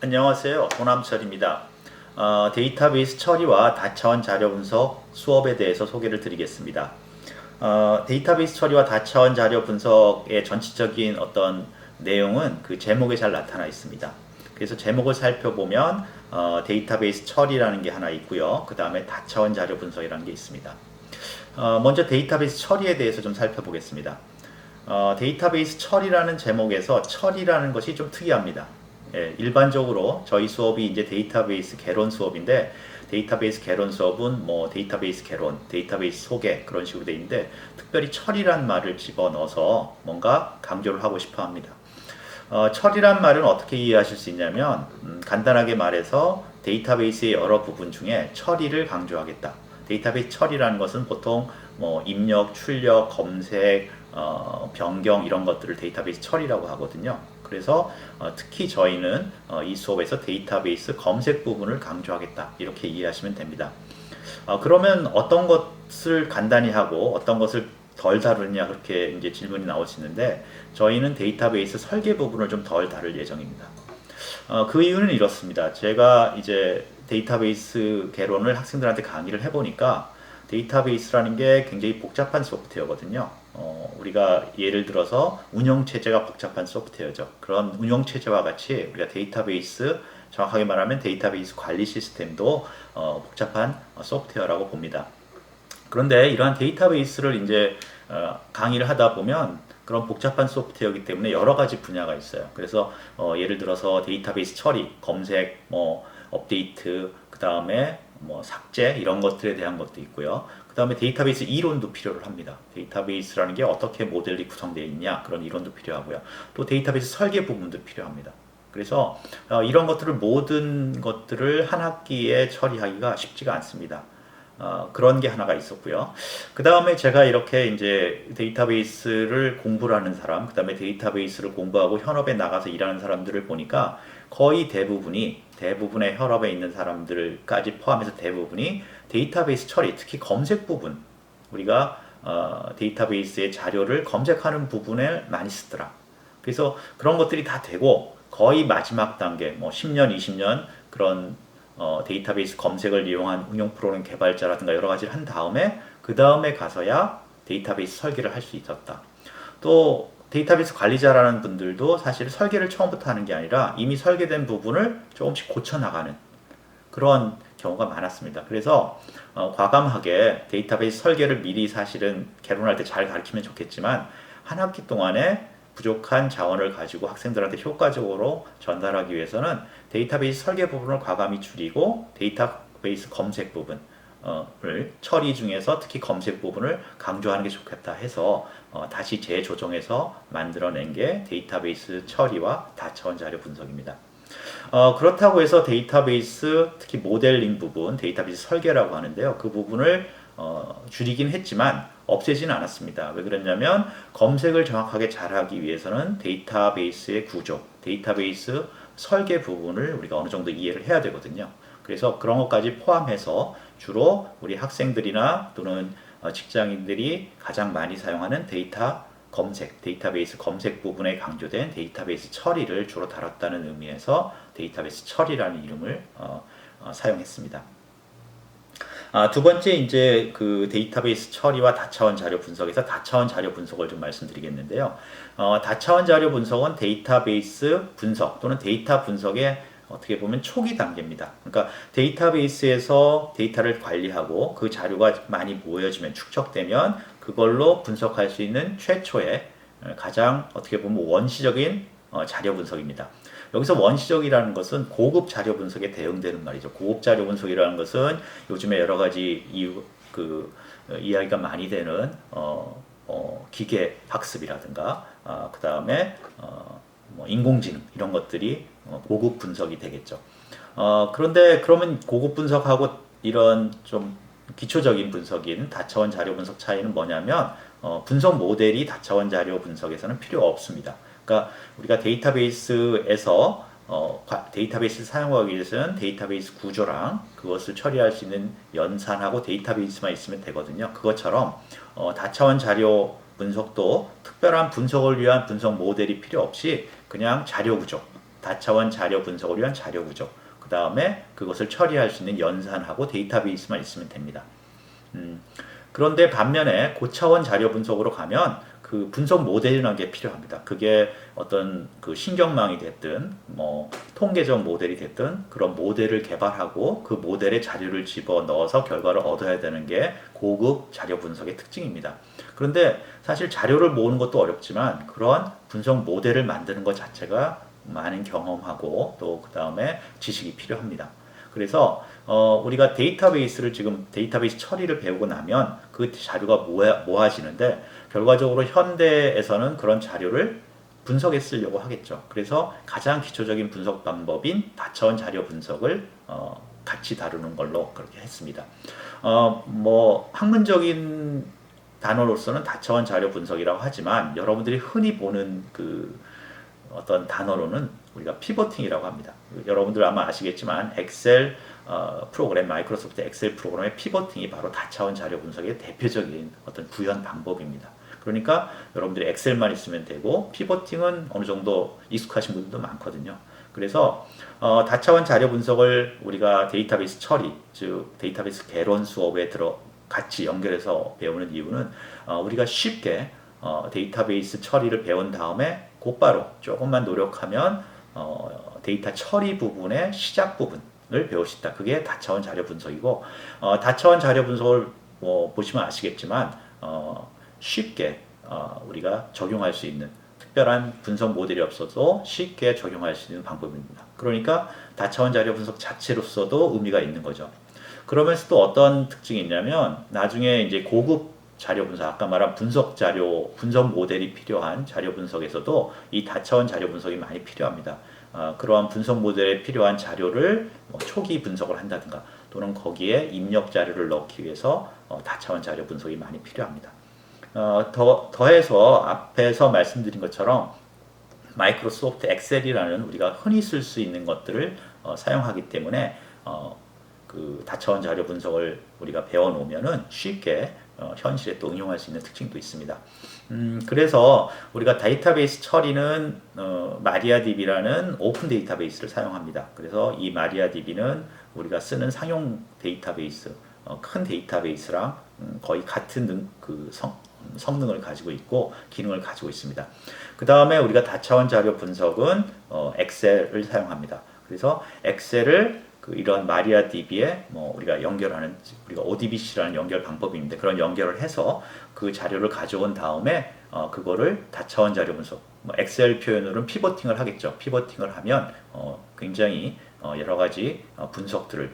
안녕하세요. 도남철입니다. 데이터베이스 처리와 다차원 자료 분석 수업에 대해서 소개를 드리겠습니다. 데이터베이스 처리와 다차원 자료 분석의 전체적인 어떤 내용은 그 제목에 잘 나타나 있습니다. 그래서 제목을 살펴보면 데이터베이스 처리라는 게 하나 있고요. 그 다음에 다차원 자료 분석이라는 게 있습니다. 먼저 데이터베이스 처리에 대해서 좀 살펴보겠습니다. 데이터베이스 처리라는 제목에서 처리라는 것이 좀 특이합니다. 일반적으로 저희 수업이 이제 데이터베이스 개론 수업인데, 데이터베이스 개론 수업은 뭐 데이터베이스 개론, 데이터베이스 소개 그런 식으로 되어 있는데, 특별히 처리란 말을 집어넣어서 뭔가 강조를 하고 싶어 합니다. 처리란 말은 어떻게 이해하실 수 있냐면, 간단하게 말해서 데이터베이스의 여러 부분 중에 처리를 강조하겠다. 데이터베이스 처리라는 것은 보통 뭐 입력, 출력, 검색, 변경 이런 것들을 데이터베이스 처리라고 하거든요. 그래서 특히 저희는 이 수업에서 데이터베이스 검색 부분을 강조하겠다, 이렇게 이해하시면 됩니다. 그러면 어떤 것을 간단히 하고 어떤 것을 덜 다루냐, 그렇게 이제 질문이 나오시는데, 저희는 데이터베이스 설계 부분을 좀 덜 다룰 예정입니다. 그 이유는 이렇습니다. 제가 이제 데이터베이스 개론을 학생들한테 강의를 해보니까, 데이터베이스라는 게 굉장히 복잡한 소프트웨어거든요. 우리가 예를 들어서 운영체제가 복잡한 소프트웨어죠. 그런 운영체제와 같이 우리가 데이터베이스, 정확하게 말하면 데이터베이스 관리 시스템도 복잡한 소프트웨어라고 봅니다. 그런데 이러한 데이터베이스를 이제 강의를 하다 보면 그런 복잡한 소프트웨어이기 때문에 여러 가지 분야가 있어요. 그래서 예를 들어서 데이터베이스 처리, 검색, 뭐 업데이트, 그 다음에 뭐 삭제 이런 것들에 대한 것도 있고요. 그 다음에 데이터베이스 이론도 필요를 합니다. 데이터베이스라는 게 어떻게 모델이 구성되어 있냐, 그런 이론도 필요하고요. 또 데이터베이스 설계 부분도 필요합니다. 그래서 이런 것들을, 모든 것들을 한 학기에 처리하기가 쉽지가 않습니다. 그런 게 하나가 있었고요. 그 다음에 제가 이렇게 이제 데이터베이스를 공부를 하는 사람, 그 다음에 데이터베이스를 공부하고 현업에 나가서 일하는 사람들을 보니까 거의 대부분의 현업에 있는 사람들까지 포함해서 대부분이 데이터베이스 처리, 특히 검색 부분, 우리가 데이터베이스의 자료를 검색하는 부분에 많이 쓰더라. 그래서 그런 것들이 다 되고 거의 마지막 단계, 뭐 10년, 20년 그런 데이터베이스 검색을 이용한 응용 프로그램 개발자라든가 여러 가지를 한 다음에, 그 다음에 가서야 데이터베이스 설계를 할 수 있었다. 또 데이터베이스 관리자라는 분들도 사실 설계를 처음부터 하는 게 아니라 이미 설계된 부분을 조금씩 고쳐나가는 그런 경우가 많았습니다. 그래서 과감하게 데이터베이스 설계를 미리 사실은 개론할 때 잘 가르치면 좋겠지만, 한 학기 동안에 부족한 자원을 가지고 학생들한테 효과적으로 전달하기 위해서는 데이터베이스 설계 부분을 과감히 줄이고 데이터베이스 검색 부분을 처리 중에서 특히 검색 부분을 강조하는 게 좋겠다 해서 다시 재조정해서 만들어낸 게 데이터베이스 처리와 다차원 자료 분석입니다. 그렇다고 해서 데이터베이스, 특히 모델링 부분, 데이터베이스 설계라고 하는데요. 그 부분을 줄이긴 했지만 없애지는 않았습니다. 왜 그랬냐면, 검색을 정확하게 잘하기 위해서는 데이터베이스의 구조, 데이터베이스 설계 부분을 우리가 어느 정도 이해를 해야 되거든요. 그래서 그런 것까지 포함해서 주로 우리 학생들이나 또는 직장인들이 가장 많이 사용하는 데이터베이스 검색 부분에 강조된 데이터베이스 처리를 주로 다뤘다는 의미에서 데이터베이스 처리라는 이름을 사용했습니다. 두 번째, 이제 그 데이터베이스 처리와 다차원 자료 분석에서 다차원 자료 분석을 좀 말씀드리겠는데요. 다차원 자료 분석은 데이터베이스 분석 또는 데이터 분석의 어떻게 보면 초기 단계입니다. 그러니까 데이터베이스에서 데이터를 관리하고 그 자료가 많이 모여지면, 축적되면 그걸로 분석할 수 있는 최초의 가장 어떻게 보면 원시적인 자료 분석입니다. 여기서 원시적이라는 것은 고급 자료 분석에 대응되는 말이죠. 고급 자료 분석이라는 것은 요즘에 여러 가지 이야기가 많이 되는 기계 학습이라든가 그 다음에 뭐 인공지능 이런 것들이 고급 분석이 되겠죠. 그런데 그러면 고급 분석하고 이런 좀 기초적인 분석인 다차원 자료 분석 차이는 뭐냐면, 분석 모델이 다차원 자료 분석에서는 필요 없습니다. 그러니까 우리가 데이터베이스에서 데이터베이스를 사용하기 위해서는 데이터베이스 구조랑 그것을 처리할 수 있는 연산하고 데이터베이스만 있으면 되거든요. 그것처럼 다차원 자료 분석도 특별한 분석을 위한 분석 모델이 필요 없이 그냥 자료 구조, 다차원 자료 분석을 위한 자료 구조, 그 다음에 그것을 처리할 수 있는 연산하고 데이터베이스만 있으면 됩니다. 그런데 반면에 고차원 자료 분석으로 가면 그 분석 모델이라는 게 필요합니다. 그게 어떤 그 신경망이 됐든 뭐 통계적 모델이 됐든 그런 모델을 개발하고 그 모델에 자료를 집어 넣어서 결과를 얻어야 되는 게 고급 자료 분석의 특징입니다. 그런데 사실 자료를 모으는 것도 어렵지만 그런 분석 모델을 만드는 것 자체가 많은 경험하고 또 그 다음에 지식이 필요합니다. 그래서 우리가 데이터베이스를 지금 데이터베이스 처리를 배우고 나면 그 자료가 모아지는데 결과적으로 현대에서는 그런 자료를 분석에 쓰려고 하겠죠. 그래서 가장 기초적인 분석 방법인 다차원 자료 분석을 같이 다루는 걸로 그렇게 했습니다. 뭐 학문적인 단어로서는 다차원 자료 분석이라고 하지만 여러분들이 흔히 보는 그 어떤 단어로는 우리가 피보팅이라고 합니다. 여러분들 아마 아시겠지만 엑셀 프로그램, 마이크로소프트 엑셀 프로그램의 피보팅이 바로 다차원 자료 분석의 대표적인 어떤 구현 방법입니다. 그러니까 여러분들이 엑셀만 있으면 되고 피보팅은 어느 정도 익숙하신 분들도 많거든요. 그래서 다차원 자료 분석을 우리가 데이터베이스 처리, 즉 데이터베이스 개론 수업에 같이 연결해서 배우는 이유는 우리가 쉽게 데이터베이스 처리를 배운 다음에 곧바로 조금만 노력하면 데이터 처리 부분의 시작 부분을 배울 수 있다. 그게 다차원 자료 분석이고 다차원 자료 분석을 보시면 아시겠지만 쉽게 우리가 적용할 수 있는 특별한 분석 모델이 없어도 쉽게 적용할 수 있는 방법입니다. 그러니까 다차원 자료 분석 자체로서도 의미가 있는 거죠. 그러면서 또 어떤 특징이 있냐면 나중에 이제 고급 자료 분석, 아까 말한 분석 자료, 분석 모델이 필요한 자료 분석에서도 이 다차원 자료 분석이 많이 필요합니다. 그러한 분석 모델에 필요한 자료를 초기 분석을 한다든가 또는 거기에 입력 자료를 넣기 위해서 다차원 자료 분석이 많이 필요합니다. 더해서 앞에서 말씀드린 것처럼 마이크로소프트 엑셀이라는 우리가 흔히 쓸 수 있는 것들을 사용하기 때문에 그 다차원 자료 분석을 우리가 배워놓으면은 쉽게 현실에 또 응용할 수 있는 특징도 있습니다. 그래서 우리가 데이터베이스 처리는 마리아DB라는 오픈 데이터베이스를 사용합니다. 그래서 이 마리아DB는 우리가 쓰는 상용 데이터베이스, 큰 데이터베이스랑 거의 같은 성능을 가지고 있고 기능을 가지고 있습니다. 그 다음에 우리가 다차원 자료 분석은 엑셀을 사용합니다. 그래서 엑셀을 이런 마리아DB에 우리가 연결하는 우리가 ODBC라는 연결 방법인데 그런 연결을 해서 그 자료를 가져온 다음에 그거를 다차원 자료 분석, 엑셀 표현으로는 피보팅을 하겠죠. 피보팅을 하면 굉장히 여러 가지 분석들을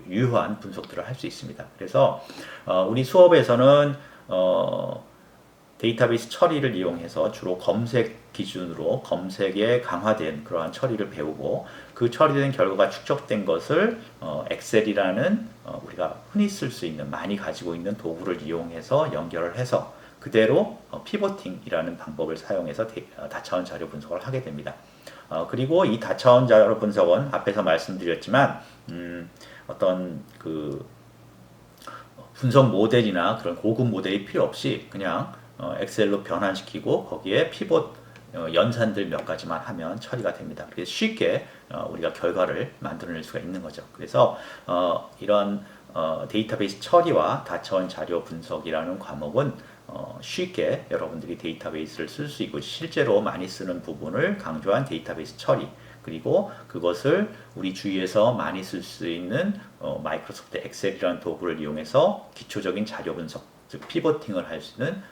유효한 분석들을 할 수 있습니다. 그래서 우리 수업에서는 데이터베이스 처리를 이용해서 주로 검색 기준으로 검색에 강화된 그러한 처리를 배우고 그 처리된 결과가 축적된 것을 엑셀이라는 우리가 흔히 쓸 수 있는 많이 가지고 있는 도구를 이용해서 연결을 해서 그대로 피보팅이라는 방법을 사용해서 다차원 자료 분석을 하게 됩니다. 그리고 이 다차원 자료 분석은 앞에서 말씀드렸지만 어떤 그 분석 모델이나 그런 고급 모델이 필요 없이 그냥 엑셀로 변환시키고 거기에 피봇 연산들 몇 가지만 하면 처리가 됩니다. 그래서 쉽게 우리가 결과를 만들어낼 수가 있는 거죠. 그래서 이런 데이터베이스 처리와 다차원 자료 분석이라는 과목은 쉽게 여러분들이 데이터베이스를 쓸 수 있고 실제로 많이 쓰는 부분을 강조한 데이터베이스 처리 그리고 그것을 우리 주위에서 많이 쓸 수 있는 마이크로소프트 엑셀이라는 도구를 이용해서 기초적인 자료 분석, 즉 피보팅을 할 수 있는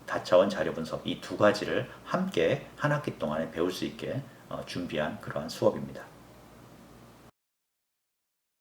다차원 자료 분석 이 두 가지를 함께 한 학기 동안에 배울 수 있게 준비한 그러한 수업입니다.